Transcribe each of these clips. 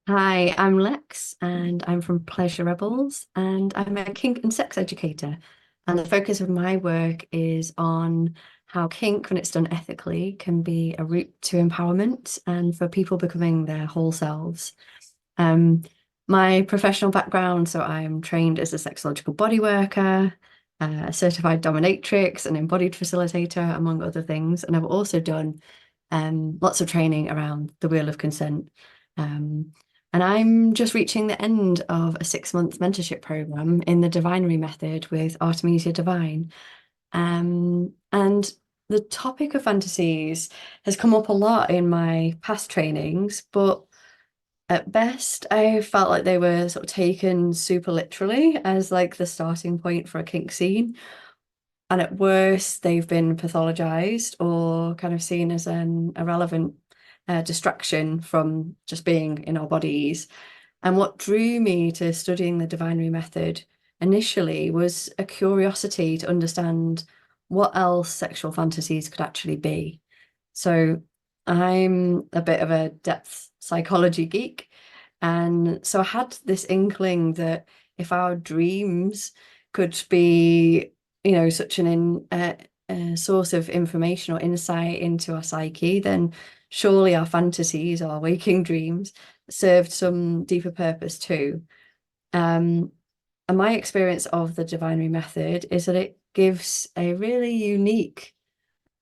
Hi, I'm Lex and I'm from Pleasure Rebels and I'm a kink and sex educator. And the focus of my work is on how kink, when it's done ethically, can be a route to empowerment and for people becoming their whole selves. Um, my professional background, so I'm trained as a sexological body worker, a certified dominatrix, an embodied facilitator, among other things. And I've also done lots of training around the wheel of consent. Um, and I'm just reaching the end of a 6 month mentorship program in the deVinery method with Artemisia de Vine. And the topic of fantasies has come up a lot in my past trainings, but at best, I felt like they were sort of taken super literally as like the starting point for a kink scene. And at worst, they've been pathologized or kind of seen as an irrelevant distraction from just being in our bodies. And what drew me to studying the deVinery method initially was a curiosity to understand what else sexual fantasies could actually be. So I'm a bit of a depth psychology geek. And so I had this inkling that if our dreams could be, such a source of information or insight into our psyche, then surely our fantasies, our waking dreams, served some deeper purpose too. Um, and my experience of the deVinery method is that it gives a really unique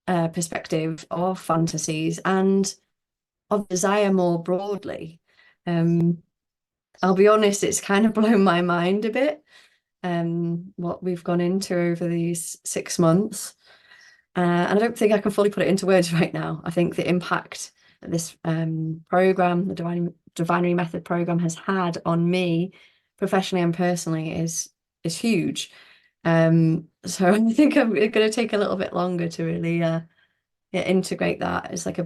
perspective of fantasies and of desire more broadly. Um, I'll be honest, it's kind of blown my mind a bit, what we've gone into over these 6 months. And I don't think I can fully put it into words right now. I think the impact that this program, the Divinery Method program, has had on me professionally and personally is huge. So I think I'm going to take a little bit longer to really yeah, integrate that. It's like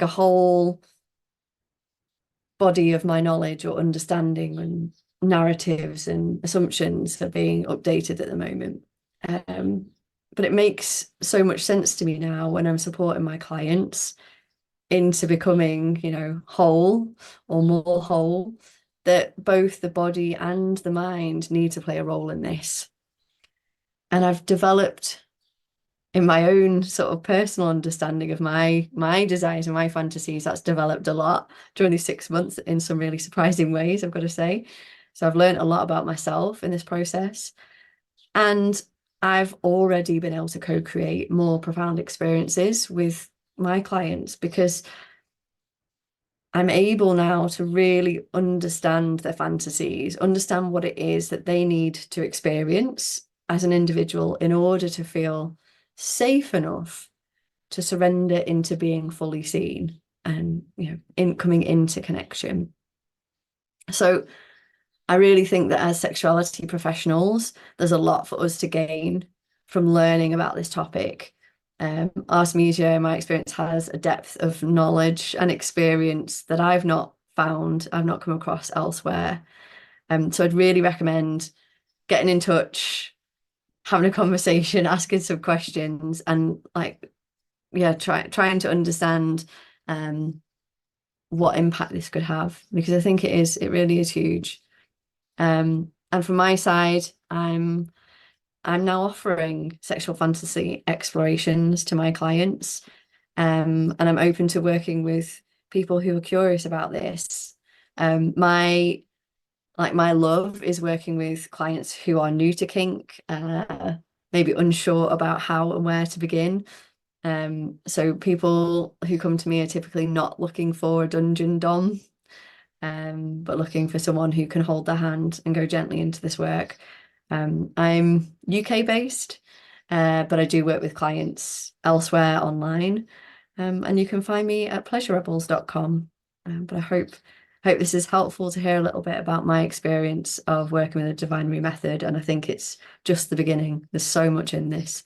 a whole body of my knowledge or understanding and narratives and assumptions are being updated at the moment. Um, but it makes so much sense to me now when I'm supporting my clients into becoming, whole or more whole, that both the body and the mind need to play a role in this. And I've developed in my own sort of personal understanding of my desires and my fantasies, that's developed a lot during these 6 months in some really surprising ways, I've got to say. So I've learned a lot about myself in this process. And I've already been able to co-create more profound experiences with my clients because I'm able now to really understand their fantasies, understand what it is that they need to experience as an individual in order to feel safe enough to surrender into being fully seen and in coming into connection. So I really think that as sexuality professionals, there's a lot for us to gain from learning about this topic. Artemisia, in my experience, has a depth of knowledge and experience that I've not come across elsewhere. So I'd really recommend getting in touch, having a conversation, asking some questions, and like, yeah, trying to understand um, what impact this could have because I think it really is huge. And from my side, I'm now offering sexual fantasy explorations to my clients. And I'm open to working with people who are curious about this. My my love is working with clients who are new to kink, maybe unsure about how and where to begin. So people who come to me are typically not looking for a dungeon dom, but looking for someone who can hold their hand and go gently into this work. I'm UK based, but I do work with clients elsewhere online. And you can find me at pleasurerebels.com. But I hope this is helpful to hear a little bit about my experience of working with the deVinery method. And I think it's just the beginning. There's so much in this.